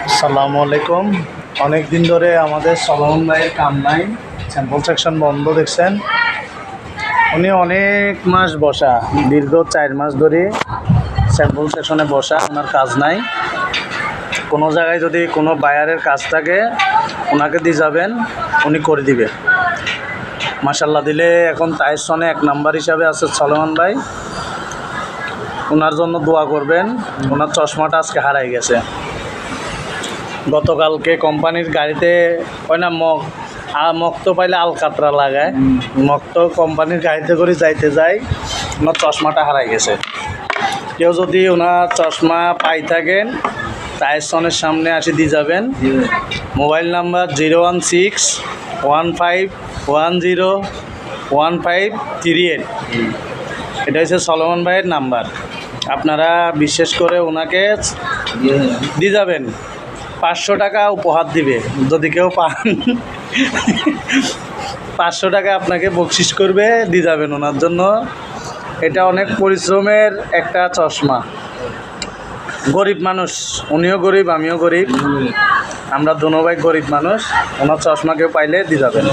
আসসালামু আলাইকুম। অনেক দিন ধরে আমাদের সলমন ভাইয়ের কাম নাই, স্যাম্পল সেকশন বন্ধ দেখছেন। উনি অনেক মাস বসা, দীর্ঘ 4 মাস ধরে স্যাম্পল সেকশনে বসা, ওনার কাজ নাই। কোনো জায়গায় যদি কোনো বায়ারের কাজ থাকে ওনাকে দিয়ে যাবেন, উনি করে দিবে। মাশাল্লাহ দিলে এখন তাইসনে 1 নাম্বার হিসাবে আছে সলমন ভাই। ওনার জন্য দোয়া করবেন। ওনার চশমাটা আজকে হারাই গেছে। গতকালকে কোম্পানির গাড়িতে হয় না মক্ত পাইলে আলকাতরা লাগায়, মক্ত কোম্পানির গাড়িতে করে যাইতে যাই ওনার চশমাটা হারাই গেছে। কেউ যদি ওনার চশমা পাই থাকেন তাইসনের সামনে আসে দিয়ে যাবেন। Mobile number 01615101538। এটা হচ্ছে সলমন ভাইয়ের নাম্বার। আপনারা বিশেষ করে ওনাকে দিয়ে যাবেন। 500 টাকা উপহার দিবে যদি কেউ পান। 500 টাকা আপনাকে বকশিস করবে, দিয়ে যাবেন ওনার জন্য। এটা অনেক পরিশ্রমের একটা চশমা। গরিব মানুষ, উনিও গরিব আমিও গরিব, আমরা দোনো ভাই গরিব মানুষ। ওনার চশমা কেউ পাইলে দিয়ে যাবেন।